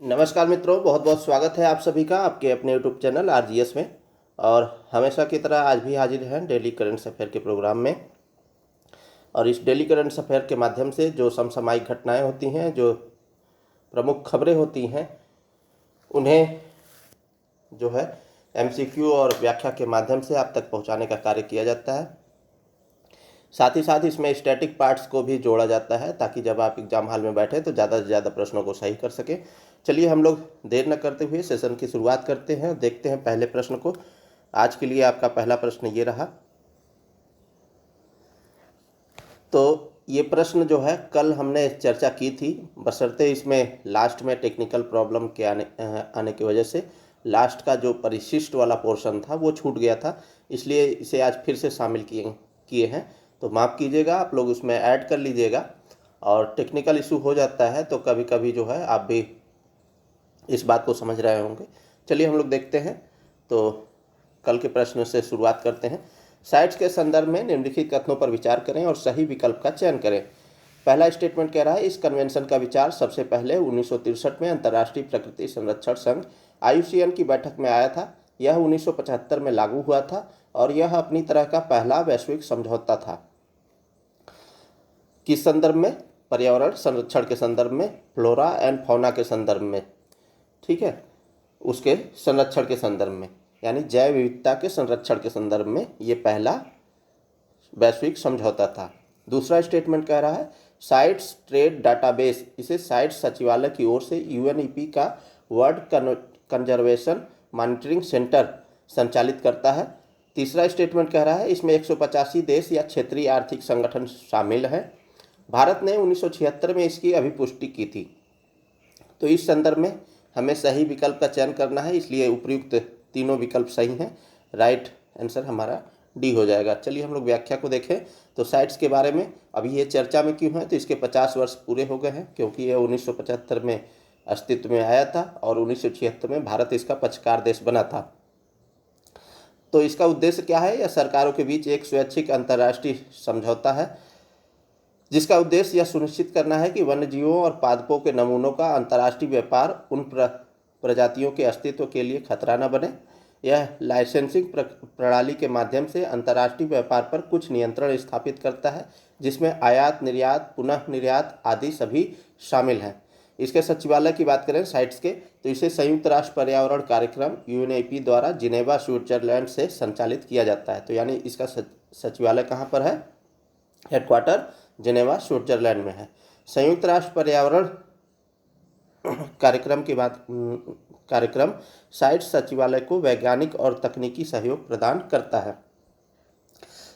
नमस्कार मित्रों, बहुत बहुत स्वागत है आप सभी का आपके अपने यूट्यूब चैनल आरजीएस में। और हमेशा की तरह आज भी हाजिर हैं डेली करंट अफेयर के प्रोग्राम में। और इस डेली करंट अफेयर के माध्यम से जो समसामयिक घटनाएं होती हैं, जो प्रमुख खबरें होती हैं, उन्हें जो है एमसीक्यू और व्याख्या के माध्यम से आप तक पहुंचाने का कार्य किया जाता है। साथ ही साथ इसमें स्टैटिक पार्ट्स को भी जोड़ा जाता है ताकि जब आप एग्जाम हॉल में बैठे तो ज़्यादा से ज़्यादा प्रश्नों को सही कर सके। चलिए हम लोग देर न करते हुए सेशन की शुरुआत करते हैं, देखते हैं पहले प्रश्न को। आज के लिए आपका पहला प्रश्न ये रहा। तो ये प्रश्न जो है कल हमने चर्चा की थी, बशर्ते इसमें लास्ट में टेक्निकल प्रॉब्लम के आने की वजह से लास्ट का जो परिशिष्ट वाला पोर्शन था वो छूट गया था, इसलिए इसे आज फिर से शामिल किए हैं। तो माफ़ कीजिएगा, आप लोग उसमें ऐड कर लीजिएगा। और टेक्निकल इशू हो जाता है तो कभी कभी जो है आप भी इस बात को समझ रहे होंगे। चलिए हम लोग देखते हैं। तो कल के प्रश्न से शुरुआत करते हैं। साइट्स के संदर्भ में निम्नलिखित कथनों पर विचार करें और सही विकल्प का चयन करें। पहला स्टेटमेंट कह रहा है, इस कन्वेंशन का विचार सबसे पहले 1963 में अंतर्राष्ट्रीय प्रकृति संरक्षण संघ आईयूसीएन की बैठक में आया था। यह 1975 में लागू हुआ था और यह अपनी तरह का पहला वैश्विक समझौता था। किस संदर्भ में? पर्यावरण संरक्षण के संदर्भ में, फ्लोरा एंड फौना के संदर्भ में, ठीक है, उसके संरक्षण के संदर्भ में, यानी जैव विविधता के संरक्षण के संदर्भ में ये पहला वैश्विक समझौता था। दूसरा स्टेटमेंट कह रहा है, साइट्स ट्रेड डाटाबेस, इसे साइट्स सचिवालय की ओर से यूएनईपी का वर्ल्ड कंजर्वेशन मॉनिटरिंग सेंटर संचालित करता है। तीसरा स्टेटमेंट कह रहा है, इसमें 185 देश या क्षेत्रीय आर्थिक संगठन शामिल हैं। भारत ने 1976 में इसकी अभिपुष्टि की थी। तो इस संदर्भ में हमें सही विकल्प का चयन करना है, इसलिए उपयुक्त तीनों विकल्प सही हैं। राइट आंसर हमारा डी हो जाएगा। चलिए हम लोग व्याख्या को देखें। तो साइट्स के बारे में अभी ये चर्चा में क्यों है, तो इसके 50 वर्ष पूरे हो गए हैं, क्योंकि ये 1975 में अस्तित्व में आया था और 1976 में भारत इसका पक्षकार देश बना था। तो इसका उद्देश्य क्या है? यह सरकारों के बीच एक स्वैच्छिक अंतर्राष्ट्रीय समझौता है जिसका उद्देश्य यह सुनिश्चित करना है कि वन्यजीवों और पादपों के नमूनों का अंतर्राष्ट्रीय व्यापार उन प्रजातियों के अस्तित्व के लिए खतरा न बने। यह लाइसेंसिंग प्रणाली के माध्यम से अंतर्राष्ट्रीय व्यापार पर कुछ नियंत्रण स्थापित करता है, जिसमें आयात, निर्यात, पुनः निर्यात आदि सभी शामिल हैं। इसके सचिवालय की बात करें साइट्स के, तो इसे संयुक्त राष्ट्र पर्यावरण कार्यक्रम यूएनईपी द्वारा जिनेवा स्विट्जरलैंड से संचालित किया जाता है। तो यानी इसका सचिवालय कहाँ पर है? हेडक्वार्टर जिनेवा स्विट्जरलैंड में है। संयुक्त राष्ट्र पर्यावरण कार्यक्रम साइट्स सचिवालय को वैज्ञानिक और तकनीकी सहयोग प्रदान करता है।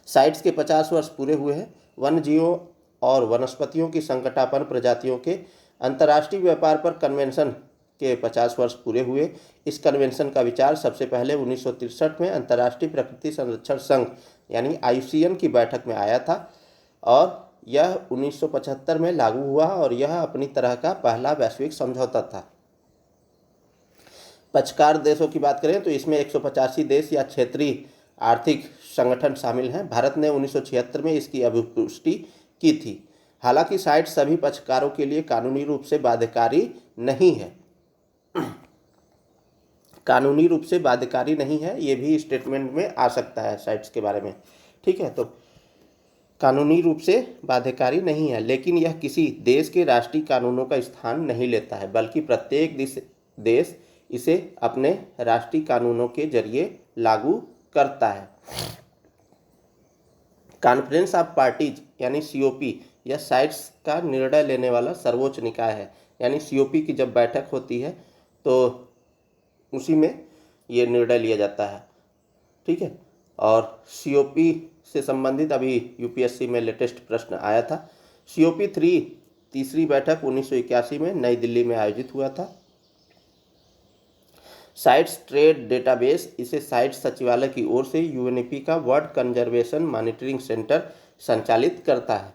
साइट्स के 50 वर्ष पूरे हुए हैं। वन्यजीवों और वनस्पतियों की संकटापन्न प्रजातियों के अंतर्राष्ट्रीय व्यापार पर कन्वेंशन के 50 वर्ष पूरे हुए। इस कन्वेंशन का विचार सबसे पहले 1963 में अंतर्राष्ट्रीय प्रकृति संरक्षण संघ यानी आईयूसीएन की बैठक में आया था और यह 1975 में लागू हुआ और यह अपनी तरह का पहला वैश्विक समझौता था। पक्षकार देशों की बात करें तो इसमें 185 देश या क्षेत्रीय आर्थिक संगठन शामिल हैं। भारत ने 1976 में इसकी अभिपुष्टि की थी। हालांकि साइट सभी पक्षकारों के लिए कानूनी रूप से बाध्यकारी नहीं है। कानूनी रूप से बाध्यकारी नहीं है, ये भी स्टेटमेंट में आ सकता है साइट्स के बारे में, ठीक है। तो कानूनी रूप से बाध्यकारी नहीं है, लेकिन यह किसी देश के राष्ट्रीय कानूनों का स्थान नहीं लेता है, बल्कि प्रत्येक देश इसे अपने राष्ट्रीय कानूनों के जरिए लागू करता है। कॉन्फ्रेंस ऑफ पार्टीज यानी सीओपी यह साइट्स का निर्णय लेने वाला सर्वोच्च निकाय है। यानी सीओपी की जब बैठक होती है तो उसी में ये निर्णय लिया जाता है, ठीक है। और सीओपी से संबंधित अभी यूपीएससी में लेटेस्ट प्रश्न आया था। सीओपी 3 तीसरी बैठक 1981 में नई दिल्ली में आयोजित हुआ था। साइट्स ट्रेड डेटाबेस, इसे साइट्स सचिवालय की ओर से यूएनईपी का वर्ल्ड कंजर्वेशन मॉनिटरिंग सेंटर संचालित करता है।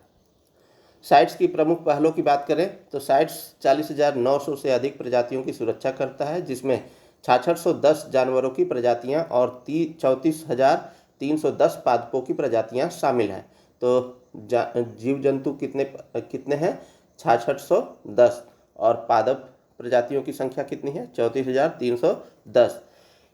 साइट्स की प्रमुख पहलों की बात करें तो साइट्स 40,900 से अधिक प्रजातियों की सुरक्षा करता है, जिसमें 6610 जानवरों की प्रजातियां और 34,310 पादपों की प्रजातियां शामिल हैं। तो जीव जंतु कितने हैं? 6610 और पादप प्रजातियों की संख्या कितनी है? 34,310।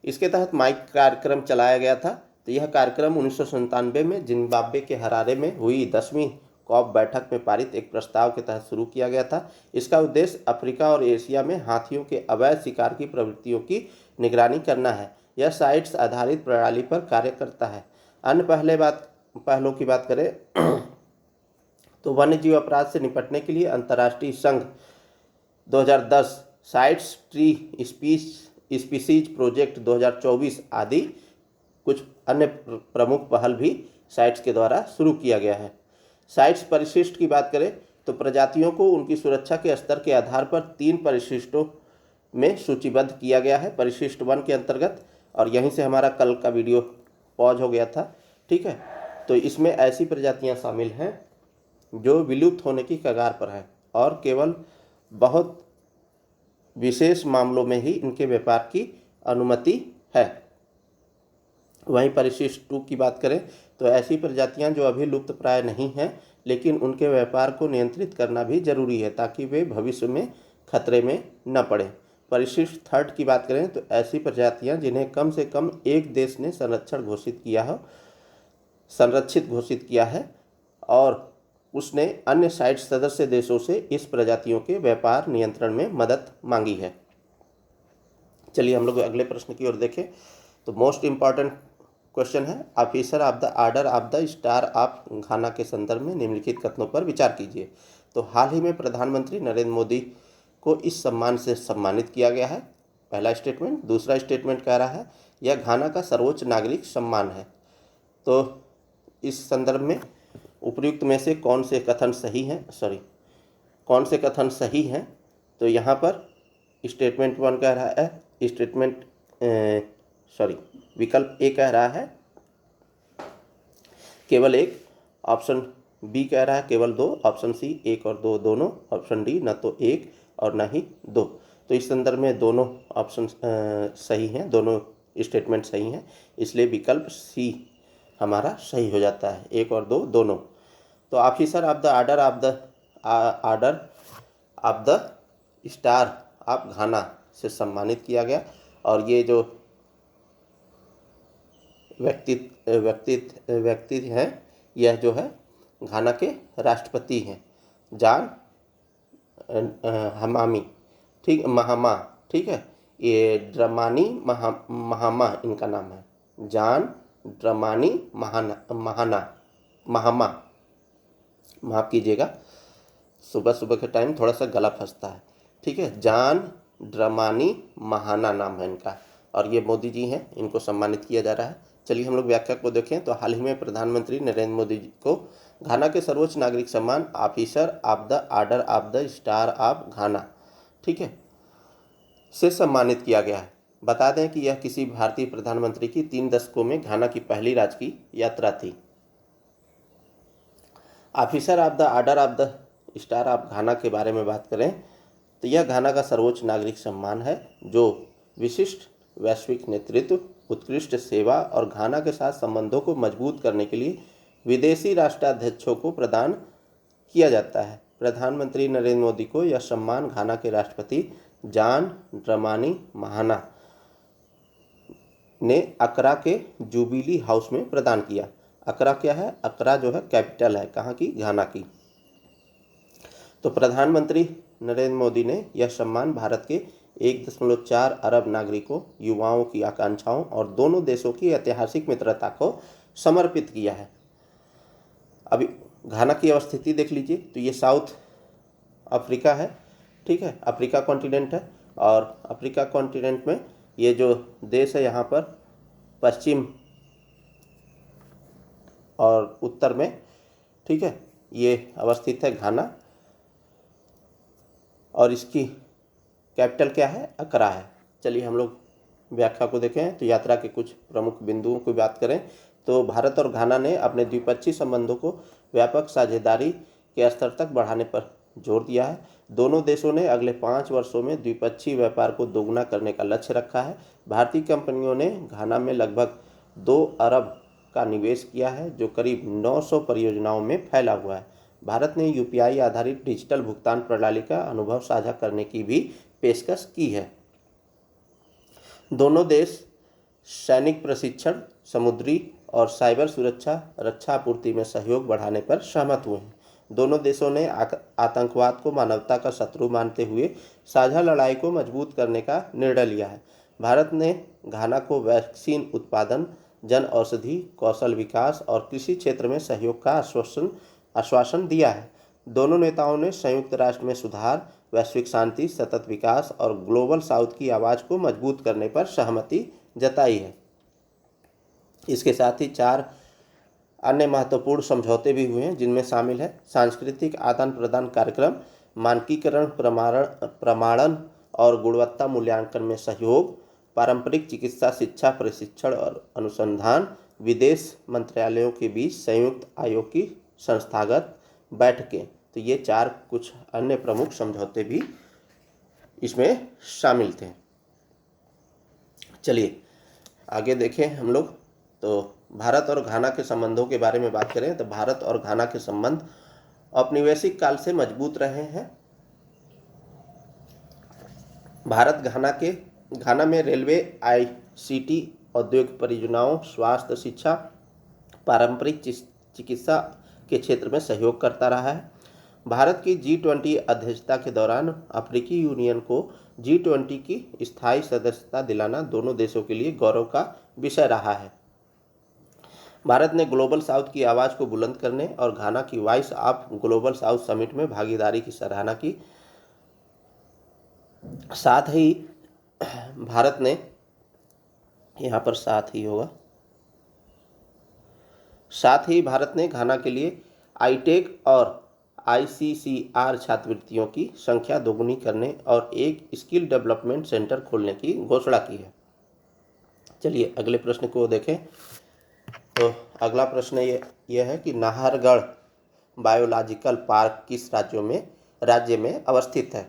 इसके तहत माइक कार्यक्रम चलाया गया था। तो यह कार्यक्रम 1997 में जिम्बाब्वे के हरारे में हुई 10वीं कॉप बैठक में पारित एक प्रस्ताव के तहत शुरू किया गया था। इसका उद्देश्य अफ्रीका और एशिया में हाथियों के अवैध शिकार की प्रवृत्तियों की निगरानी करना है। यह साइट्स आधारित प्रणाली पर कार्य करता है। अन्य पहलों की बात करें तो वन्यजीव अपराध से निपटने के लिए अंतर्राष्ट्रीय संघ 2010, साइट्स ट्री स्पीसीज प्रोजेक्ट 2024 आदि कुछ अन्य प्रमुख पहल भी साइट्स के द्वारा शुरू किया गया है। साइट्स परिशिष्ट की बात करें तो प्रजातियों को उनकी सुरक्षा के स्तर के आधार पर 3 परिशिष्टों में सूचीबद्ध किया गया है परिशिष्ट 1 के अंतर्गत। और यहीं से हमारा कल का वीडियो पॉज हो गया था, ठीक है। तो इसमें ऐसी प्रजातियां शामिल हैं जो विलुप्त होने की कगार पर है और केवल बहुत विशेष मामलों में ही इनके व्यापार की अनुमति है। वहीं परिशिष्ट 2 की बात करें तो ऐसी प्रजातियां जो अभी लुप्त प्राय नहीं हैं लेकिन उनके व्यापार को नियंत्रित करना भी जरूरी है ताकि वे भविष्य में खतरे में न पड़े। परिशिष्ट 3 की बात करें तो ऐसी प्रजातियां जिन्हें कम से कम एक देश ने संरक्षित घोषित किया है और उसने अन्य साइट सदस्य देशों से इस प्रजातियों के व्यापार नियंत्रण में मदद मांगी है। चलिए हम लोग अगले प्रश्न की ओर देखें। तो मोस्ट इम्पॉर्टेंट क्वेश्चन है, officer of the order of the star of घाना के संदर्भ में निम्नलिखित कथनों पर विचार कीजिए। तो हाल ही में प्रधानमंत्री नरेंद्र मोदी को इस सम्मान से सम्मानित किया गया है, पहला स्टेटमेंट। दूसरा स्टेटमेंट कह रहा है यह घाना का सर्वोच्च नागरिक सम्मान है। तो इस संदर्भ में उपयुक्त में से कौन से कथन सही हैं? तो यहाँ पर स्टेटमेंट 1 कह रहा है, विकल्प ए कह रहा है केवल 1, ऑप्शन बी कह रहा है केवल 2, ऑप्शन सी 1 और 2 दोनों, ऑप्शन डी न तो 1 और न ही 2। तो इस संदर्भ में दोनों ऑप्शन सही हैं, दोनों स्टेटमेंट सही हैं, इसलिए विकल्प सी हमारा सही हो जाता है, 1 और 2 दोनों। तो officer of the order of the star of घाना से सम्मानित किया गया और ये जो व्यक्ति हैं यह जो है घाना के राष्ट्रपति हैं, जॉन महामा, ठीक है। ये ड्रमानी महामा इनका नाम है, जॉन ड्रमानी महामा, माफ़ कीजिएगा, सुबह के टाइम थोड़ा सा गला फंसता है, ठीक है। जॉन ड्रमानी महाना नाम है इनका और ये मोदी जी हैं, इनको सम्मानित किया जा रहा है। चलिए हम लोग व्याख्या को देखें। तो हाल ही में प्रधानमंत्री नरेंद्र मोदी जी को घाना के सर्वोच्च नागरिक सम्मान officer of the order of the star of घाना, ठीक है, से सम्मानित किया गया है। बता दें कि यह किसी भारतीय प्रधानमंत्री की 3 दशकों में घाना की पहली राजकीय यात्रा थी। Officer of the order of the star of घाना के बारे में बात करें तो यह घाना का सर्वोच्च नागरिक सम्मान है जो विशिष्ट वैश्विक नेतृत्व, उत्कृष्ट सेवा और घाना के साथ संबंधों को मजबूत करने के लिए विदेशी राष्ट्राध्यक्षों को प्रदान किया जाता है। प्रधानमंत्री नरेंद्र मोदी को यह सम्मान घाना के राष्ट्रपति जॉन ड्रमानी महाना ने अक्रा के जुबिली हाउस में प्रदान किया। अक्रा क्या है? अक्रा जो है कैपिटल है, कहाँ की? घाना की। तो प्रधानमंत्री नरेंद्र मोदी ने यह सम्मान भारत के 1.4 अरब नागरिकों, युवाओं की आकांक्षाओं और दोनों देशों की ऐतिहासिक मित्रता को समर्पित किया है। अभी घाना की अवस्थिति देख लीजिए, तो ये साउथ अफ्रीका है, ठीक है, अफ्रीका कॉन्टिनेंट है और अफ्रीका कॉन्टिनेंट में ये जो देश है यहाँ पर पश्चिम और उत्तर में, ठीक है, ये अवस्थित है घाना और इसकी कैपिटल क्या है? अक्रा है। चलिए हम लोग व्याख्या को देखें। तो यात्रा के कुछ प्रमुख बिंदुओं की बात करें तो भारत और घाना ने अपने द्विपक्षीय संबंधों को व्यापक साझेदारी के स्तर तक बढ़ाने पर जोर दिया है। दोनों देशों ने अगले 5 वर्षों में द्विपक्षीय व्यापार को दोगुना करने का लक्ष्य रखा है। भारतीय कंपनियों ने घाना में लगभग 2 अरब का निवेश किया है जो करीब 900 परियोजनाओं में फैला हुआ है। भारत ने यूपीआई आधारित डिजिटल भुगतान प्रणाली का अनुभव साझा करने की भी पेशकश की है। दोनों देश सैनिक प्रशिक्षण, समुद्री और साइबर सुरक्षा, रक्षा आपूर्ति में सहयोग बढ़ाने पर सहमत हुए हैं। दोनों देशों ने आतंकवाद को मानवता का शत्रु मानते हुए साझा लड़ाई को मजबूत करने का निर्णय लिया है। भारत ने घाना को वैक्सीन उत्पादन, जन औषधि, कौशल विकास और कृषि क्षेत्र में सहयोग का आश्वासन दिया है। दोनों नेताओं ने संयुक्त राष्ट्र में सुधार, वैश्विक शांति, सतत विकास और ग्लोबल साउथ की आवाज़ को मजबूत करने पर सहमति जताई है। इसके साथ ही 4 अन्य महत्वपूर्ण समझौते भी हुए हैं, जिनमें शामिल है सांस्कृतिक आदान प्रदान कार्यक्रम, मानकीकरण, प्रमाणन और गुणवत्ता मूल्यांकन में सहयोग, पारंपरिक चिकित्सा शिक्षा प्रशिक्षण और अनुसंधान, विदेश मंत्रालयों के बीच संयुक्त आयोग की संस्थागत बैठकें। तो ये 4 कुछ अन्य प्रमुख समझौते भी इसमें शामिल थे। चलिए आगे देखें हम लोग। तो भारत और घाना के संबंधों के बारे में बात करें तो भारत और घाना के संबंध औपनिवेशिक काल से मजबूत रहे हैं। भारत घाना में रेलवे, ICT, औद्योगिक परियोजनाओं, स्वास्थ्य, शिक्षा, पारंपरिक चिकित्सा के क्षेत्र में सहयोग करता रहा है। भारत की G20 अध्यक्षता के दौरान अफ्रीकी यूनियन को G20 की स्थायी सदस्यता दिलाना दोनों देशों के लिए गौरव का विषय रहा है। भारत ने ग्लोबल साउथ की आवाज़ को बुलंद करने और घाना की voice of global south summit में भागीदारी की सराहना की। साथ ही भारत ने यहाँ पर साथ ही भारत ने घाना के लिए आईटेक और ICCR छात्रवृत्तियों की संख्या दोगुनी करने और एक स्किल डेवलपमेंट सेंटर खोलने की घोषणा की है। चलिए अगले प्रश्न को देखें। तो अगला प्रश्न ये है कि नाहरगढ़ बायोलॉजिकल पार्क किस राज्य में अवस्थित है।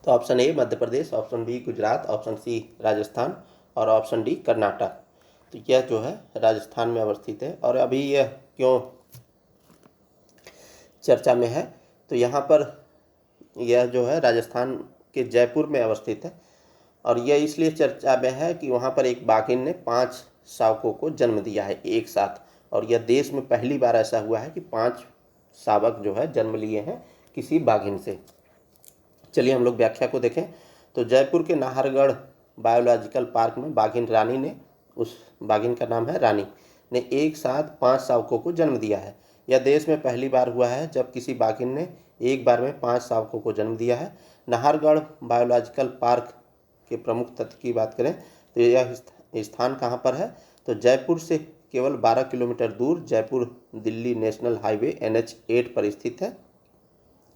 तो option A Madhya Pradesh, option B Gujarat, option C Rajasthan और ऑप्शन डी कर्नाटक। तो यह जो है राजस्थान में अवस्थित है। और अभी यह क्यों चर्चा में है, तो यहाँ पर यह जो है राजस्थान के जयपुर में अवस्थित है। और यह इसलिए चर्चा में है कि वहाँ पर एक बाघिन ने 5 शावकों को जन्म दिया है एक साथ। और यह देश में पहली बार ऐसा हुआ है कि 5 शावक जो है जन्म लिए हैं किसी बाघिन से। चलिए हम लोग व्याख्या को देखें। तो जयपुर के नाहरगढ़ बायोलॉजिकल पार्क में बाघिन रानी ने, उस बाघिन का नाम है रानी, ने एक साथ 5 शावकों को जन्म दिया है। यह देश में पहली बार हुआ है जब किसी बाघिन ने एक बार में 5 शावकों को जन्म दिया है। नाहरगढ़ बायोलॉजिकल पार्क के प्रमुख तथ्य की बात करें तो यह स्थान कहाँ पर है, तो जयपुर से केवल 12 किलोमीटर दूर Jaipur Delhi national highway NH8 पर स्थित है।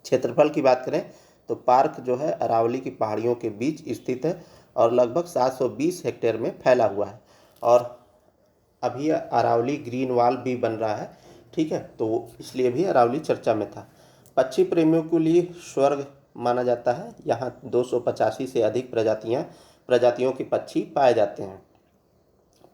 क्षेत्रफल की बात करें तो पार्क जो है अरावली की पहाड़ियों के बीच स्थित है और लगभग 720 हेक्टेयर में फैला हुआ है। और अभी अरावली ग्रीन वॉल भी बन रहा है, ठीक है, तो इसलिए भी अरावली चर्चा में था। पक्षी प्रेमियों के लिए स्वर्ग माना जाता है। यहाँ 285 से अधिक प्रजातियों के पक्षी पाए जाते हैं।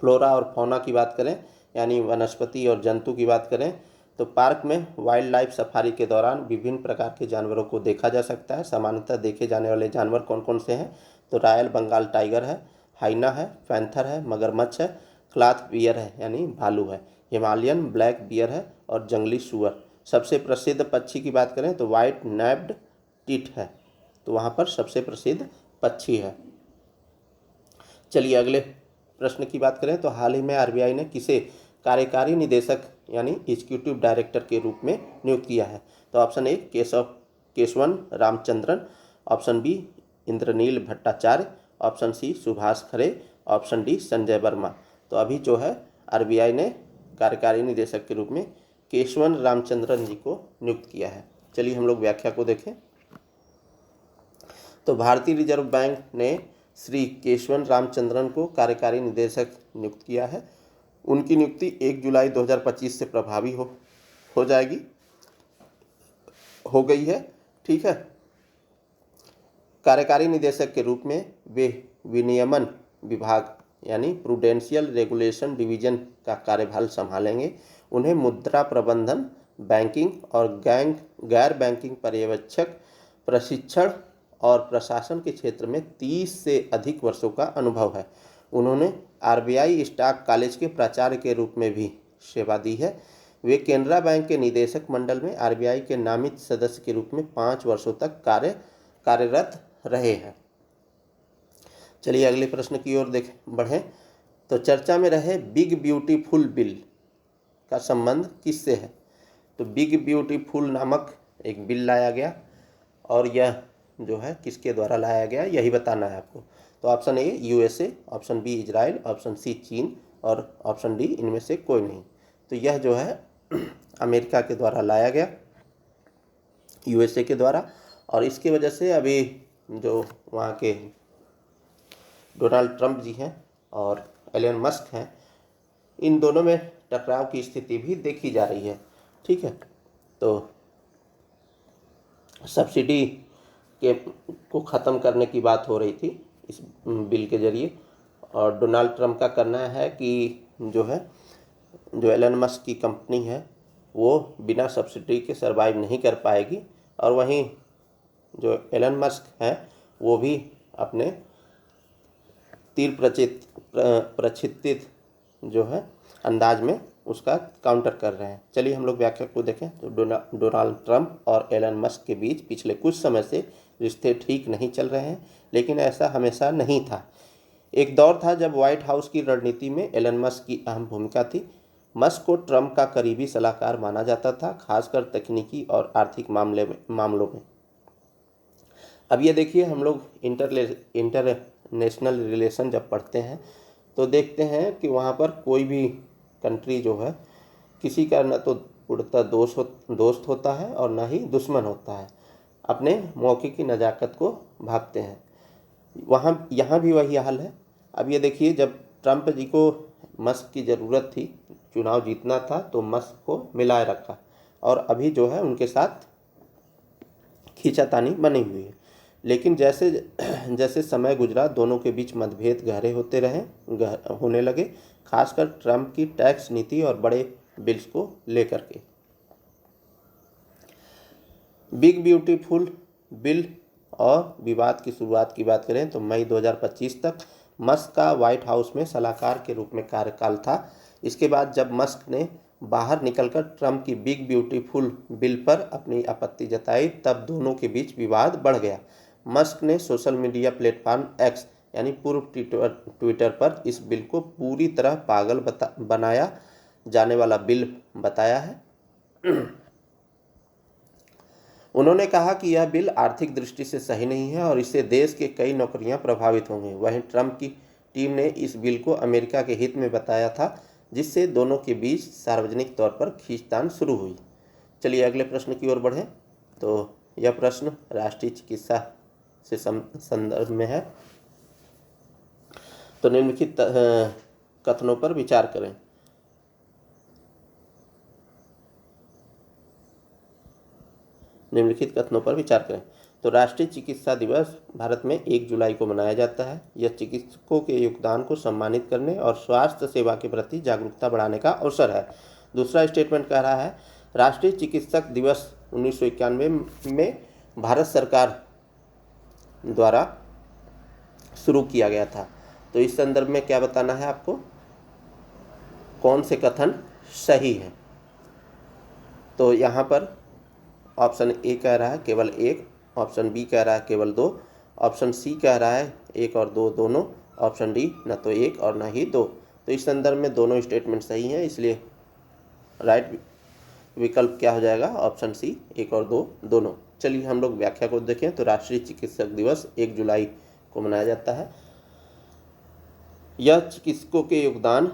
फ्लोरा और फौना की बात करें, यानी वनस्पति और जंतु की बात करें, तो पार्क में वाइल्ड लाइफ सफारी के दौरान विभिन्न प्रकार के जानवरों को देखा जा सकता है। सामान्यतः देखे जाने वाले जानवर कौन कौन से हैं, तो रॉयल बंगाल टाइगर है, हाइना है, पैंथर है, मगरमच्छ है, क्लॉथ बियर है यानी भालू है, हिमालयन ब्लैक बियर है और जंगली सूअर। सबसे प्रसिद्ध पक्षी की बात करें तो वाइट नेप्ड टिट है, तो वहाँ पर सबसे प्रसिद्ध पक्षी है। चलिए अगले प्रश्न की बात करें तो हाल ही में RBI ने किसे कार्यकारी निदेशक यानी एग्जीक्यूटिव डायरेक्टर के रूप में नियुक्त किया है। तो option A Keshavan Ramachandran, option B Indranil Bhattacharya, option C Subhash Khare, option D Sanjay Verma. तो अभी जो है RBI ने कार्यकारी निदेशक के रूप में केशवन रामचंद्रन जी को नियुक्त किया है। चलिए हम लोग व्याख्या को देखें। तो भारतीय रिजर्व बैंक ने श्री केशवन रामचंद्रन को कार्यकारी निदेशक नियुक्त किया है। उनकी नियुक्ति 1 जुलाई 2025 से प्रभावी हो गई है, ठीक है। कार्यकारी निदेशक के रूप में वे विनियमन विभाग यानी प्रूडेंशियल रेगुलेशन डिवीजन का कार्यभार संभालेंगे। उन्हें मुद्रा प्रबंधन, बैंकिंग और गैर बैंकिंग पर्यवेक्षक, प्रशिक्षण और प्रशासन के क्षेत्र में 30 से अधिक वर्षों का अनुभव है। उन्होंने आरबीआई स्टॉक कॉलेज के प्राचार्य के रूप में भी सेवा दी है। वे केनरा बैंक के निदेशक मंडल में आरबीआई के नामित सदस्य के रूप में 5 वर्षों तक कार्यरत रहे हैं। चलिए अगले प्रश्न की ओर बढ़ें। तो चर्चा में रहे बिग ब्यूटीफुल बिल का संबंध किससे है? तो बिग ब्यूटीफुल नामक एक बिल लाया गया और यह जो है किसके द्वारा लाया गया यही बताना है आपको। तो option A USA, option B Israel, option C चीन और ऑप्शन डी इनमें से कोई नहीं। तो यह जो है अमेरिका के द्वारा लाया गया, यूएसए के द्वारा, और इसकी वजह से अभी जो वहाँ के डोनाल्ड ट्रंप जी हैं और एलन मस्क हैं, इन दोनों में टकराव की स्थिति भी देखी जा रही है। ठीक है, तो सब्सिडी को ख़त्म करने की बात हो रही थी इस बिल के ज़रिए, और डोनाल्ड ट्रंप का कहना है कि जो एलन मस्क की कंपनी है वो बिना सब्सिडी के सर्वाइव नहीं कर पाएगी, और वहीं जो एलन मस्क है वो भी अपने तीर प्रक्षिप्त जो है अंदाज में उसका काउंटर कर रहे हैं। चलिए हम लोग व्याख्या को देखें। तो डोनाल्ड ट्रंप और एलन मस्क के बीच पिछले कुछ समय से रिश्ते ठीक नहीं चल रहे हैं, लेकिन ऐसा हमेशा नहीं था। एक दौर था जब व्हाइट हाउस की रणनीति में एलन मस्क की अहम भूमिका थी। मस्क को ट्रंप का करीबी सलाहकार माना जाता था, खासकर तकनीकी और आर्थिक मामलों में। अब ये देखिए, हम लोग इंटरनेशनल रिलेशन जब पढ़ते हैं तो देखते हैं कि वहाँ पर कोई भी कंट्री जो है किसी का न तो उड़ता दोस्त होता है और ना ही दुश्मन होता है, अपने मौके की नज़ाकत को भागते हैं। यहाँ भी वही हाल है। अब ये देखिए, जब ट्रंप जी को मस्क की ज़रूरत थी, चुनाव जीतना था, तो मस्क को मिलाए रखा, और अभी जो है उनके साथ खींचातानी बनी हुई है। लेकिन जैसे जैसे समय गुजरा दोनों के बीच मतभेद गहरे होने लगे, खासकर ट्रंप की टैक्स नीति और बड़े बिल्स को लेकर के। बिग ब्यूटीफुल बिल और विवाद की शुरुआत की बात करें तो मई 2025 तक मस्क का व्हाइट हाउस में सलाहकार के रूप में कार्यकाल था। इसके बाद जब मस्क ने बाहर निकलकर ट्रंप की बिग ब्यूटीफुल बिल पर अपनी आपत्ति जताई, तब दोनों के बीच विवाद बढ़ गया। मस्क ने सोशल मीडिया प्लेटफॉर्म एक्स यानी पूर्व ट्विटर पर इस बिल को पूरी तरह पागल बनाया जाने वाला बिल बताया है। उन्होंने कहा कि यह बिल आर्थिक दृष्टि से सही नहीं है और इससे देश के कई नौकरियां प्रभावित होंगी। वहीं ट्रंप की टीम ने इस बिल को अमेरिका के हित में बताया था, जिससे दोनों के बीच सार्वजनिक तौर पर खींचतान शुरू हुई। चलिए अगले प्रश्न की ओर बढ़ें। तो यह प्रश्न राष्ट्रीय चिकित्सा से संदर्भ में है। तो निम्नलिखित कथनों पर विचार करें। तो राष्ट्रीय चिकित्सा दिवस भारत में 1 जुलाई को मनाया जाता है। यह चिकित्सकों के योगदान को सम्मानित करने और स्वास्थ्य सेवा के प्रति जागरूकता बढ़ाने का अवसर है। दूसरा स्टेटमेंट कह रहा है, राष्ट्रीय चिकित्सक दिवस 1991 में भारत सरकार द्वारा शुरू किया गया था। तो इस संदर्भ में क्या बताना है आपको, कौन से कथन सही है? तो यहाँ पर ऑप्शन ए कह रहा है केवल 1, ऑप्शन बी कह रहा है केवल 2, ऑप्शन सी कह रहा है 1 और 2 दोनों, ऑप्शन डी न तो 1 और न ही 2। तो इस संदर्भ में दोनों स्टेटमेंट सही हैं, इसलिए राइट विकल्प क्या हो जाएगा? ऑप्शन सी 1 और 2 दोनों। चलिए हम लोग व्याख्या को देखें। तो राष्ट्रीय चिकित्सक दिवस 1 जुलाई को मनाया जाता है। यह चिकित्सकों के योगदान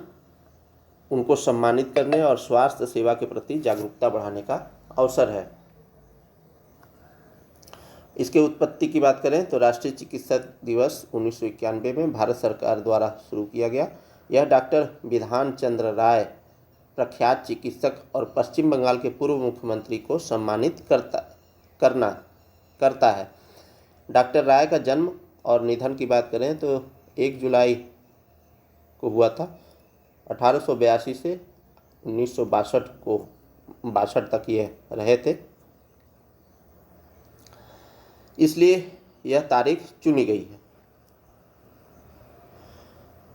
उनको सम्मानित करने और स्वास्थ्य सेवा के प्रति जागरूकता बढ़ाने का अवसर है। इसके उत्पत्ति की बात करें तो राष्ट्रीय चिकित्सक दिवस 1991 में भारत सरकार द्वारा शुरू किया गया। यह डॉक्टर विधान चंद्र राय, प्रख्यात चिकित्सक और पश्चिम बंगाल के पूर्व मुख्यमंत्री को सम्मानित करता है। डॉक्टर राय का जन्म और निधन की बात करें तो 1 जुलाई को हुआ था। 1882 से 1962 तक ये रहे थे। इसलिए यह तारीख चुनी गई है।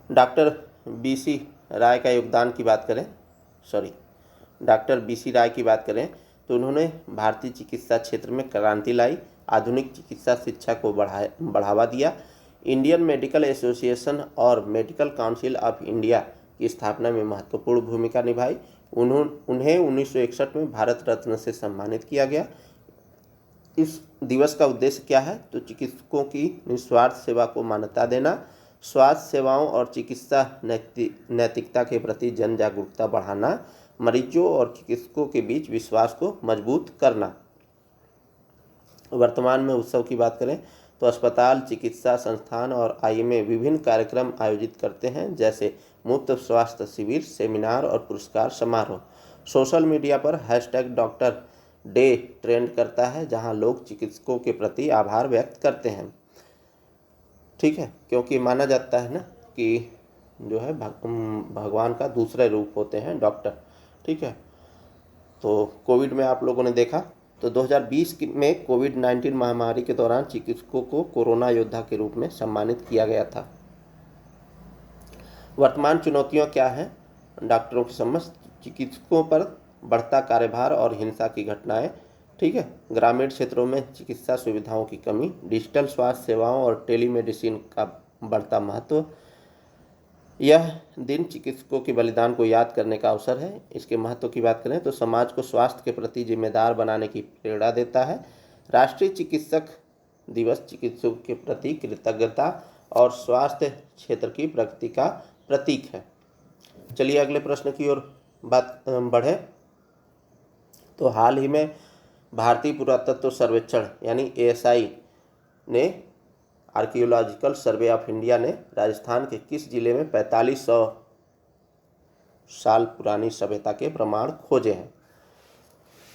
डॉक्टर बीसी राय का योगदान की बात करें, डॉक्टर बीसी राय की बात करें तो उन्होंने भारतीय चिकित्सा क्षेत्र में क्रांति लाई, आधुनिक चिकित्सा शिक्षा को बढ़ावा दिया, इंडियन मेडिकल एसोसिएशन और मेडिकल काउंसिल ऑफ इंडिया की स्थापना में महत्वपूर्ण भूमिका निभाई। उन्हें 1961 में भारत रत्न से सम्मानित किया गया। इस दिवस का उद्देश्य क्या है? तो चिकित्सकों की निस्वार्थ सेवा को मान्यता देना, स्वास्थ्य सेवाओं और चिकित्सा नैतिकता के प्रति जन जागरूकता बढ़ाना, मरीजों और चिकित्सकों के बीच विश्वास को मजबूत करना। वर्तमान में उत्सव की बात करें तो अस्पताल, चिकित्सा संस्थान और आईएमए विभिन्न कार्यक्रम आयोजित करते हैं, जैसे मुफ्त स्वास्थ्य शिविर, सेमिनार और पुरस्कार समारोह। सोशल मीडिया पर #डॉक्टर डे ट्रेंड करता है, जहां लोग चिकित्सकों के प्रति आभार व्यक्त करते हैं। ठीक है, क्योंकि माना जाता है ना कि जो है भगवान का दूसरे रूप होते हैं डॉक्टर। ठीक है, तो कोविड में आप लोगों ने देखा तो 2020 में कोविड-19 महामारी के दौरान चिकित्सकों को कोरोना योद्धा के रूप में सम्मानित किया गया था। वर्तमान चुनौतियां क्या हैं? डॉक्टरों की समझ, चिकित्सकों पर बढ़ता कार्यभार और हिंसा की घटनाएं। ठीक है, ग्रामीण क्षेत्रों में चिकित्सा सुविधाओं की कमी, डिजिटल स्वास्थ्य सेवाओं और टेलीमेडिसिन का बढ़ता महत्व। यह दिन चिकित्सकों के बलिदान को याद करने का अवसर है। इसके महत्व की बात करें तो समाज को स्वास्थ्य के प्रति जिम्मेदार बनाने की प्रेरणा देता है। राष्ट्रीय चिकित्सक दिवस चिकित्सकों के प्रति कृतज्ञता और स्वास्थ्य क्षेत्र की प्रगति का प्रतीक है। चलिए अगले प्रश्न की ओर बात बढ़े तो हाल ही में भारतीय पुरातत्व सर्वेक्षण यानी ASI ने आर्कियोलॉजिकल सर्वे ऑफ इंडिया ने राजस्थान के किस जिले में 4500 साल पुरानी सभ्यता के प्रमाण खोजे हैं?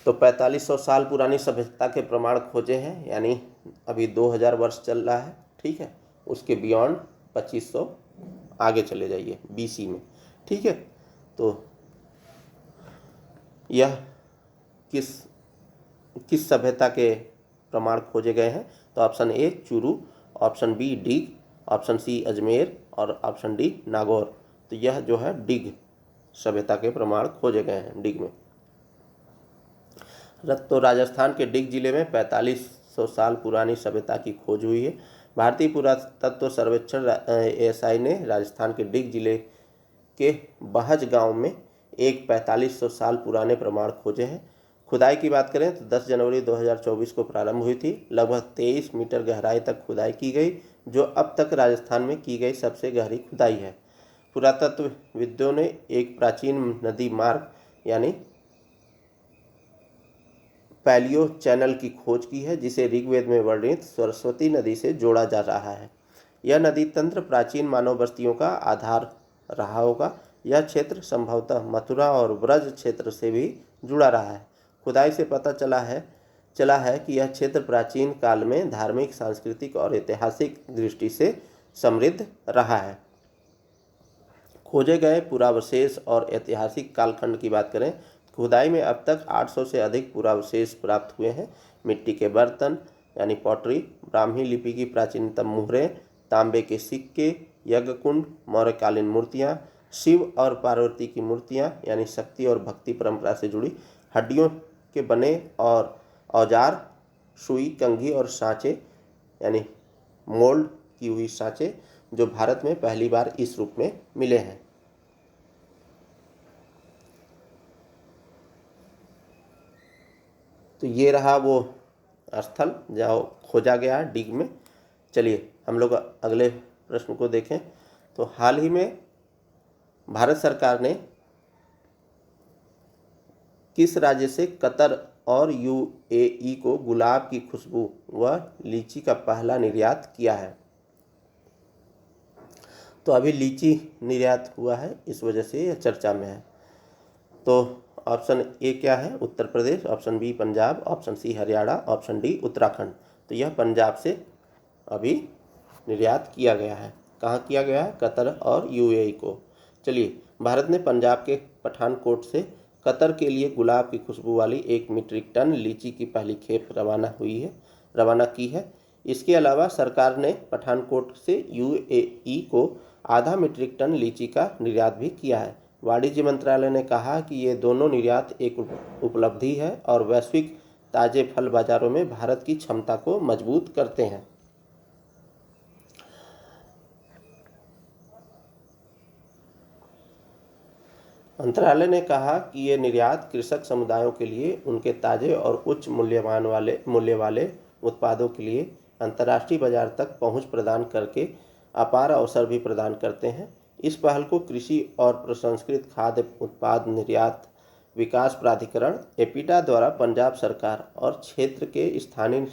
तो 4500 साल पुरानी सभ्यता के प्रमाण खोजे हैं, यानी अभी 2000 वर्ष चल रहा है। ठीक है, उसके बियॉन्ड 2500 आगे चले जाइए BC में। ठीक है, तो यह किस सभ्यता के प्रमाण खोजे गए हैं? तो option A Churu, option B dig, option C Ajmer और ऑप्शन D नागौर। तो यह जो है डिग सभ्यता के प्रमाण खोजे गए हैं, डिग में। तो राजस्थान के डिग जिले में 4500 साल पुरानी सभ्यता की खोज हुई है। भारतीय पुरातत्व सर्वेक्षण ASI ने राजस्थान के डिग जिले के बहज गांव में एक 4500 साल पुराने प्रमाण खोजे हैं। खुदाई की बात करें तो 10 जनवरी 2024 को प्रारंभ हुई थी। लगभग 23 मीटर गहराई तक खुदाई की गई, जो अब तक राजस्थान में की गई सबसे गहरी खुदाई है। पुरातत्वविदों ने एक प्राचीन नदी मार्ग यानी पैलियो चैनल की खोज की है, जिसे ऋग्वेद में वर्णित सरस्वती नदी से जोड़ा जा रहा है। यह नदी तंत्र प्राचीन मानव बस्तियों का आधार रहा होगा। यह क्षेत्र संभवतः मथुरा और ब्रज क्षेत्र से भी जुड़ा रहा है। खुदाई से पता चला है कि यह क्षेत्र प्राचीन काल में धार्मिक, सांस्कृतिक और ऐतिहासिक दृष्टि से समृद्ध रहा है। खोजे गए पुरावशेष और ऐतिहासिक कालखंड की बात करें, खुदाई में अब तक 800 से अधिक पुरावशेष प्राप्त हुए हैं। मिट्टी के बर्तन यानी पॉटरी, ब्राह्मी लिपि की प्राचीनतम मुहरें, तांबे के सिक्के, यज्ञकुंड, मौर्यकालीन मूर्तियाँ, शिव और पार्वती की मूर्तियाँ यानी शक्ति और भक्ति परंपरा से जुड़ी, हड्डियों के बने और औजार, सुई, कंघी और सांचे यानी मोल्ड की हुई सांचे, जो भारत में पहली बार इस रूप में मिले हैं। तो ये रहा वो स्थल जहाँ खोजा गया डिग में। चलिए हम लोग अगले प्रश्न को देखें तो हाल ही में भारत सरकार ने किस राज्य से कतर और UAE को गुलाब की खुशबू व लीची का पहला निर्यात किया है? तो अभी लीची निर्यात हुआ है, इस वजह से यह चर्चा में है। तो ऑप्शन A क्या है? Uttar Pradesh, option B Punjab, option C Haryana, option D Uttarakhand. तो यह पंजाब से अभी निर्यात किया गया है। कहाँ किया गया है? कतर और UAE को। चलिए, भारत ने पंजाब के पठानकोट से कतर के लिए गुलाब की खुशबू वाली 1 मीट्रिक टन लीची की पहली खेप रवाना की है। इसके अलावा सरकार ने पठानकोट से यूएई को आधा मीट्रिक टन लीची का निर्यात भी किया है। वाणिज्य मंत्रालय ने कहा कि ये दोनों निर्यात एक उपलब्धि है और वैश्विक ताजे फल बाजारों में भारत की क्षमता को मजबूत करते हैं। मंत्रालय ने कहा कि ये निर्यात कृषक समुदायों के लिए उनके ताजे और उच्च मूल्य वाले उत्पादों के लिए अंतर्राष्ट्रीय बाजार तक पहुंच प्रदान करके अपार अवसर भी प्रदान करते हैं। इस पहल को कृषि और प्रसंस्कृत खाद्य उत्पाद निर्यात विकास प्राधिकरण एपीडा द्वारा पंजाब सरकार और क्षेत्र के स्थानीय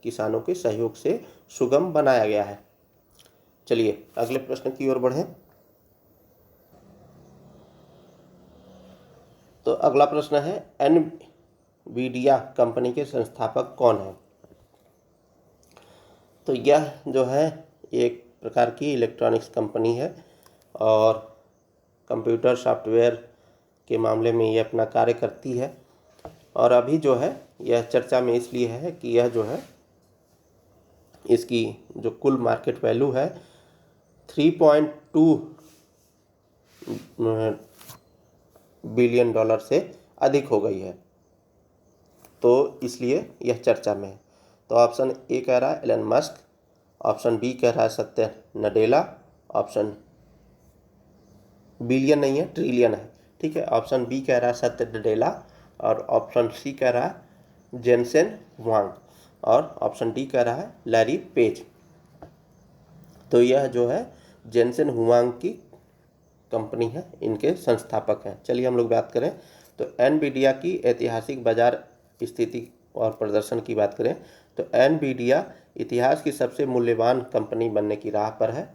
किसानों के सहयोग से सुगम बनाया गया है। चलिए अगले प्रश्न की ओर बढ़ें। तो अगला प्रश्न है, एनवीडिया कंपनी के संस्थापक कौन हैं? तो यह जो है एक प्रकार की इलेक्ट्रॉनिक्स कंपनी है और कंप्यूटर सॉफ्टवेयर के मामले में ये अपना कार्य करती है। और अभी जो है यह चर्चा में इसलिए है कि यह जो है इसकी जो कुल मार्केट वैल्यू है 3.2 बिलियन डॉलर से अधिक हो गई है, तो इसलिए यह चर्चा में है। तो ऑप्शन ए कह रहा है एलन मस्क, ऑप्शन बी कह रहा है सत्य नडेला, ऑप्शन बिलियन नहीं है ट्रिलियन है, ठीक है। ऑप्शन बी कह रहा है सत्य नडेला और ऑप्शन सी कह रहा है जेनसेन हुआंग और ऑप्शन डी कह रहा है लैरी पेज। तो यह जो है जेनसेन हुआंग की कंपनी है, इनके संस्थापक हैं। चलिए हम लोग बात करें तो एनवीडिया की ऐतिहासिक बाजार स्थिति और प्रदर्शन की बात करें तो एनवीडिया इतिहास की सबसे मूल्यवान कंपनी बनने की राह पर है,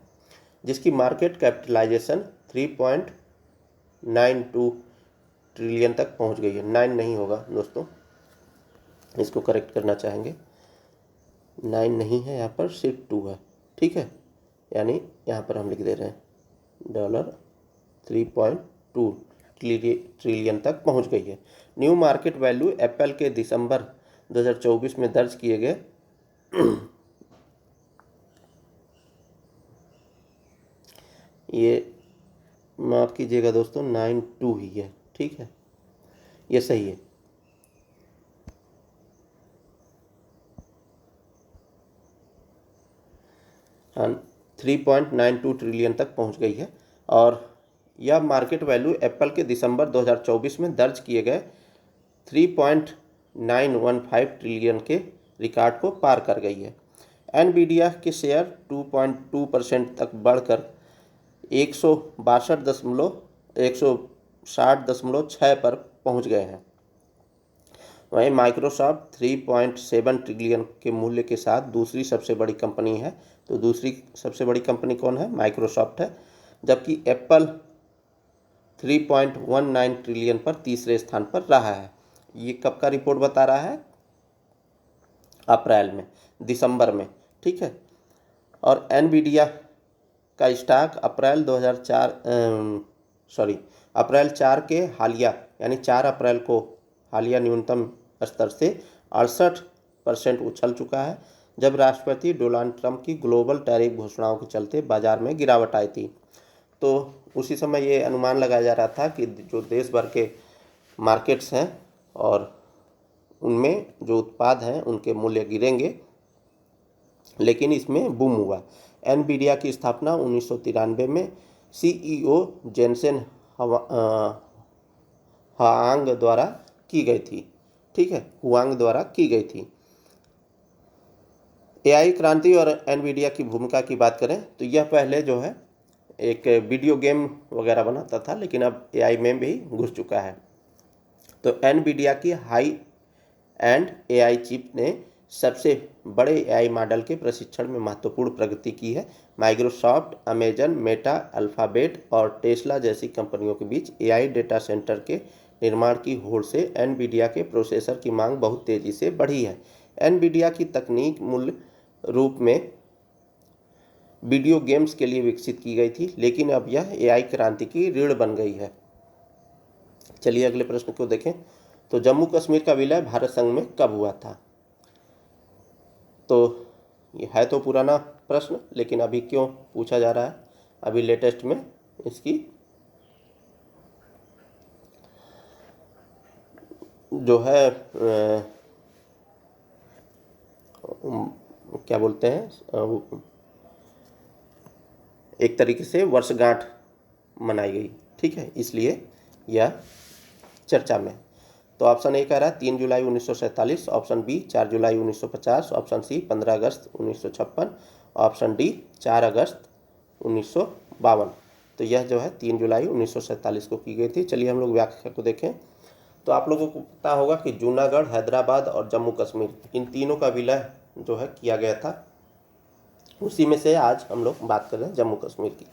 जिसकी मार्केट कैपिटलाइजेशन 3.92 ट्रिलियन तक पहुंच गई है। 9 नहीं होगा दोस्तों, इसको करेक्ट करना चाहेंगे। 9 नहीं है, यहाँ पर सिर्फ 2 है, ठीक है। यानी यहाँ पर हम लिख दे रहे हैं $3.2 ट्रिलियन तक पहुंच गई है। न्यू मार्केट वैल्यू एप्पल के दिसंबर 2024 में दर्ज किए गए ये माफ़ कीजिएगा दोस्तों 92 ही है, ठीक है, ये सही है। हाँ 3.92 ट्रिलियन तक पहुंच गई है और यह मार्केट वैल्यू एप्पल के दिसंबर 2024 में दर्ज किए गए 3.915 ट्रिलियन के रिकॉर्ड को पार कर गई है। एनवीडिया के शेयर 2.2% तक बढ़कर 160.6 पर पहुंच गए हैं। वहीं माइक्रोसॉफ्ट 3.7 ट्रिलियन के मूल्य के साथ दूसरी सबसे बड़ी कंपनी है। तो दूसरी सबसे बड़ी कंपनी कौन है? माइक्रोसॉफ्ट है। जबकि एप्पल 3.19 ट्रिलियन पर तीसरे स्थान पर रहा है। ये कब का रिपोर्ट बता रहा है? अप्रैल में, दिसंबर में, ठीक है। और एनवीडिया का स्टॉक अप्रैल 4 के हालिया यानी 4 अप्रैल को हालिया न्यूनतम स्तर से 68% उछल चुका है, जब राष्ट्रपति डोनाल्ड ट्रंप की ग्लोबल टैरिफ घोषणाओं के चलते बाजार में गिरावट आई थी। तो उसी समय ये अनुमान लगाया जा रहा था कि जो देश भर के मार्केट्स हैं और उनमें जो उत्पाद हैं उनके मूल्य गिरेंगे, लेकिन इसमें बूम हुआ। एनवीडिया की स्थापना 1993 में सीईओ जेनसेन हुआंग द्वारा की गई थी, ठीक है, हुआंग द्वारा की गई थी। एआई क्रांति और एनवीडिया की भूमिका की बात करें तो यह पहले जो है एक वीडियो गेम वगैरह बनाता था, लेकिन अब एआई में भी घुस चुका है। तो एनवीडिया की हाई एंड एआई चिप ने सबसे बड़े एआई मॉडल के प्रशिक्षण में महत्वपूर्ण प्रगति की है। माइक्रोसॉफ्ट, अमेजन, मेटा, अल्फ़ाबेट और टेस्ला जैसी कंपनियों के बीच एआई डेटा सेंटर के निर्माण की होड़ से एनवीडिया के प्रोसेसर की मांग बहुत तेज़ी से बढ़ी है। एनवीडिया की तकनीक मूल रूप में वीडियो गेम्स के लिए विकसित की गई थी, लेकिन अब यह एआई क्रांति की रीढ़ बन गई है। चलिए अगले प्रश्न को देखें। तो जम्मू कश्मीर का विलय भारत संघ में कब हुआ था? तो ये है तो पुराना प्रश्न, लेकिन अभी क्यों पूछा जा रहा है, अभी लेटेस्ट में इसकी जो है क्या बोलते हैं, एक तरीके से वर्षगांठ मनाई गई। ठीक है, इसलिए यह चर्चा में। तो ऑप्शन ए कह रहा है 3 जुलाई 1947, ऑप्शन बी 4 जुलाई 1950, ऑप्शन सी 15 अगस्त 1956, ऑप्शन डी 4 अगस्त 1952। तो यह जो है 3 जुलाई 1947 को की गई थी। चलिए हम लोग व्याख्या को देखें। तो आप लोगों को पता होगा कि जूनागढ़, हैदराबाद और जम्मू कश्मीर, इन तीनों का विलय जो है किया गया था। उसी में से आज हम लोग बात कर रहे हैं जम्मू कश्मीर की।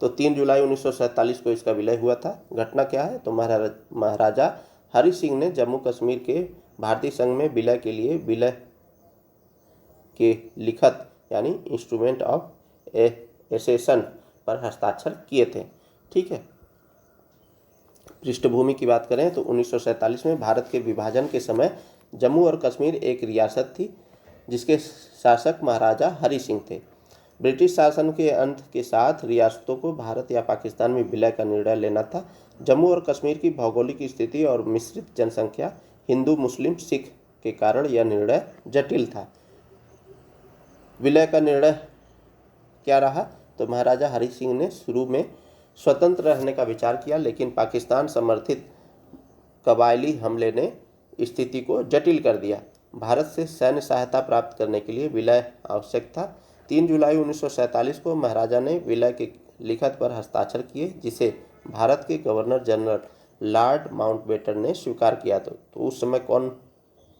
तो 3 जुलाई 1947 को इसका विलय हुआ था। घटना क्या है, तो महाराजा हरि सिंह ने जम्मू कश्मीर के भारतीय संघ में विलय के लिए विलय के लिखत यानी इंस्ट्रूमेंट ऑफ एसेशन पर हस्ताक्षर किए थे। ठीक है, पृष्ठभूमि की बात करें तो 1947 में भारत के विभाजन के समय जम्मू और कश्मीर एक रियासत थी, जिसके शासक महाराजा हरि सिंह थे। ब्रिटिश शासन के अंत के साथ रियासतों को भारत या पाकिस्तान में विलय का निर्णय लेना था। जम्मू और कश्मीर की भौगोलिक स्थिति और मिश्रित जनसंख्या, हिंदू मुस्लिम सिख के कारण यह निर्णय जटिल था। विलय का निर्णय क्या रहा, तो महाराजा हरि सिंह ने शुरू में स्वतंत्र रहने का विचार किया, लेकिन पाकिस्तान समर्थित कबायली हमले ने स्थिति को जटिल कर दिया। भारत से सैन्य सहायता प्राप्त करने के लिए विलय आवश्यक था। 3 जुलाई 1947 को महाराजा ने विलय के लिखत पर हस्ताक्षर किए, जिसे भारत के गवर्नर जनरल लॉर्ड माउंटबेटन ने स्वीकार किया। तो उस समय कौन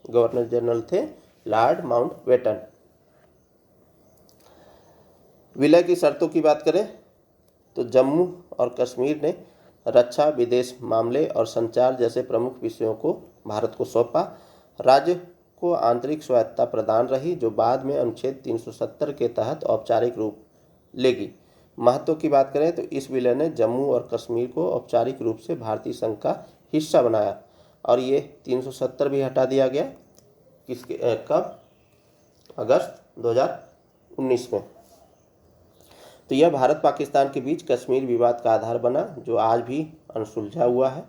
गवर्नर जनरल थे, लॉर्ड माउंटबेटन। विलय की शर्तों की बात करें तो जम्मू और कश्मीर ने रक्षा, विदेश मामले और संचार जैसे प्रमुख विषयों को भारत को सौंपा। राज्य को आंतरिक स्वायत्तता प्रदान रही, जो बाद में अनुच्छेद 370 के तहत औपचारिक रूप लेगी। महत्व की बात करें तो इस विलय ने जम्मू और कश्मीर को औपचारिक रूप से भारतीय संघ का हिस्सा बनाया, और ये 370 भी हटा दिया गया। किसके कब, अगस्त 2019 में। तो यह भारत पाकिस्तान के बीच कश्मीर विवाद का आधार बना, जो आज भी अनसुलझा हुआ है।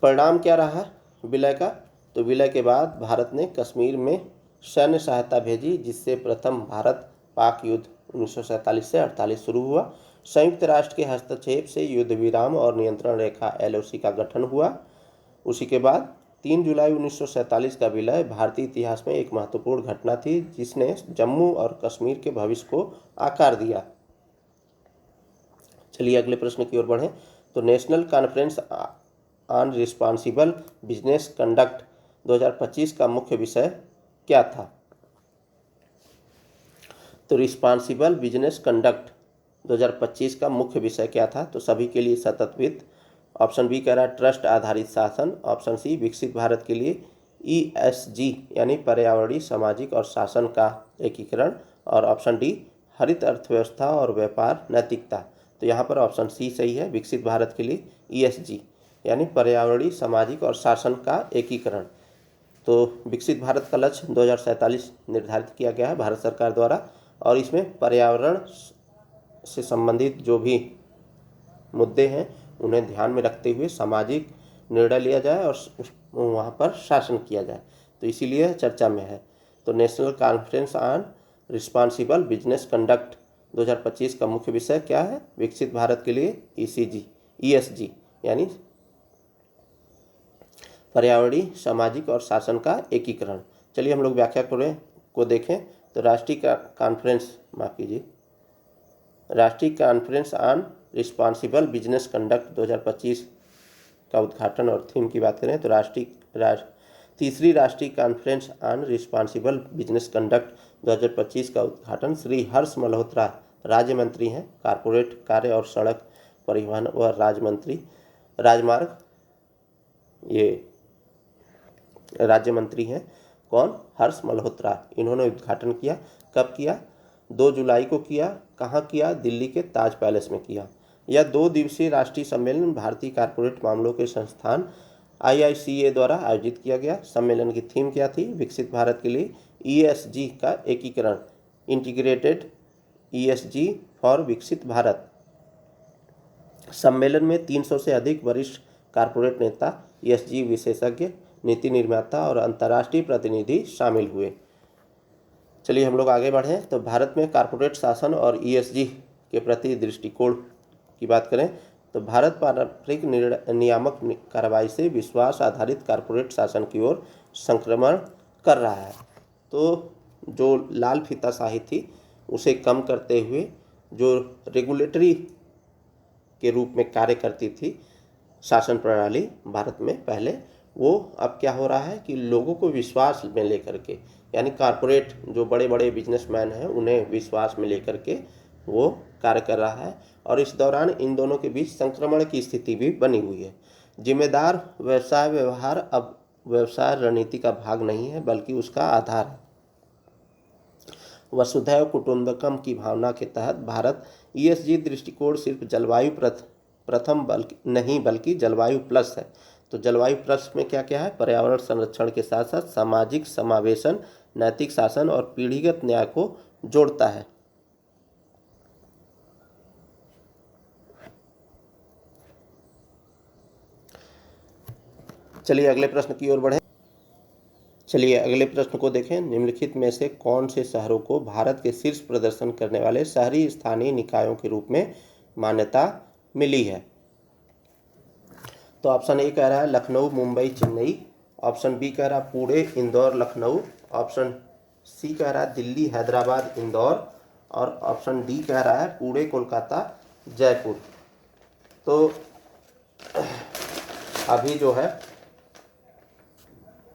परिणाम क्या रहा विलय का, तो विलय के बाद भारत ने कश्मीर में सैन्य सहायता भेजी, जिससे प्रथम भारत पाक युद्ध 1947 से 48 शुरू हुआ। संयुक्त राष्ट्र के हस्तक्षेप से युद्ध विराम और नियंत्रण रेखा LOC का गठन हुआ। उसी के बाद 3 जुलाई 1947 का विलय भारतीय इतिहास में एक महत्वपूर्ण घटना थी, जिसने जम्मू और कश्मीर के भविष्य को आकार दिया। चलिए अगले प्रश्न की ओर बढ़ें। तो national conference on responsible business conduct 2025 का मुख्य विषय क्या था, तो रिस्पॉन्सिबल बिजनेस कंडक्ट 2025 का मुख्य विषय क्या था, तो सभी के लिए सतत वित्त। ऑप्शन बी कह रहा है ट्रस्ट आधारित शासन, ऑप्शन सी विकसित भारत के लिए ESG यानी पर्यावरणीय, सामाजिक और शासन का एकीकरण, और ऑप्शन डी हरित अर्थव्यवस्था और व्यापार नैतिकता। तो यहाँ पर ऑप्शन सी सही है, विकसित भारत के लिए ESG यानी पर्यावरणीय, सामाजिक और शासन का एकीकरण। तो विकसित भारत का लक्ष्य 2047 निर्धारित किया गया है भारत सरकार द्वारा, और इसमें पर्यावरण से संबंधित जो भी मुद्दे हैं उन्हें ध्यान में रखते हुए सामाजिक निर्णय लिया जाए और वहाँ पर शासन किया जाए, तो इसीलिए चर्चा में है। तो national conference on responsible business conduct 2025 का मुख्य विषय क्या है, विकसित भारत के लिए ESG यानी पर्यावरणीय, सामाजिक और शासन का एकीकरण। चलिए हम लोग व्याख्या को देखें। तो राष्ट्रीय conference on responsible business conduct 2025 का उद्घाटन और थीम की बात करें तो तीसरी राष्ट्रीय conference on responsible business conduct 2025 का उद्घाटन श्री हर्ष मल्होत्रा, राज्य मंत्री हैं कारपोरेट कार्य और सड़क परिवहन व राजमार्ग, ये राज्य मंत्री हैं कौन, हर्ष मल्होत्रा। इन्होंने उद्घाटन किया, कब किया, 2 जुलाई को किया। कहाँ किया, दिल्ली के ताज पैलेस में किया। यह 2 दिवसीय राष्ट्रीय सम्मेलन भारतीय कारपोरेट मामलों के संस्थान IICA द्वारा आयोजित किया गया। सम्मेलन की थीम क्या थी, विकसित भारत के लिए ESG का एकीकरण, इंटीग्रेटेड ESG फॉर विकसित भारत। सम्मेलन में 300 से अधिक वरिष्ठ कॉरपोरेट नेता, ESG विशेषज्ञ, नीति निर्माता और अंतर्राष्ट्रीय प्रतिनिधि शामिल हुए। चलिए हम लोग आगे बढ़ें। तो भारत में कॉरपोरेट शासन और ESG के प्रति दृष्टिकोण की बात करें तो भारत पारंपरिक नियामक कार्रवाई से विश्वास आधारित कॉरपोरेट शासन की ओर संक्रमण कर रहा है। तो जो लाल फीताशाही थी उसे कम करते हुए जो रेगुलेटरी के रूप में कार्य करती थी शासन प्रणाली भारत में पहले, वो अब क्या हो रहा है कि लोगों को विश्वास में लेकर के, यानी कॉरपोरेट जो बड़े बड़े बिजनेसमैन हैं उन्हें विश्वास में लेकर के वो कार्य कर रहा है। और इस दौरान इन दोनों के बीच संक्रमण की स्थिति भी बनी हुई है। जिम्मेदार व्यवसाय व्यवहार अब व्यवसाय रणनीति का भाग नहीं है बल्कि उसका आधार है। वसुधैव कुटुंबकम की भावना के तहत भारत ESG दृष्टिकोण सिर्फ जलवायु प्रथम नहीं बल्कि जलवायु प्लस है। तो जलवायु प्लस में क्या क्या है? पर्यावरण संरक्षण के साथ साथ सामाजिक समावेशन, नैतिक शासन और पीढ़ीगत न्याय को जोड़ता है। चलिए अगले प्रश्न की ओर बढ़ें। चलिए अगले प्रश्न को देखें। निम्नलिखित में से कौन से शहरों को भारत के शीर्ष प्रदर्शन करने वाले शहरी स्थानीय निकायों के रूप में मान्यता मिली है? तो ऑप्शन ए कह रहा है लखनऊ, मुंबई, चेन्नई। ऑप्शन बी कह रहा है पुणे, इंदौर, लखनऊ। ऑप्शन सी कह रहा है दिल्ली, हैदराबाद, इंदौर। और ऑप्शन डी कह रहा है पुणे, कोलकाता, जयपुर। तो अभी जो है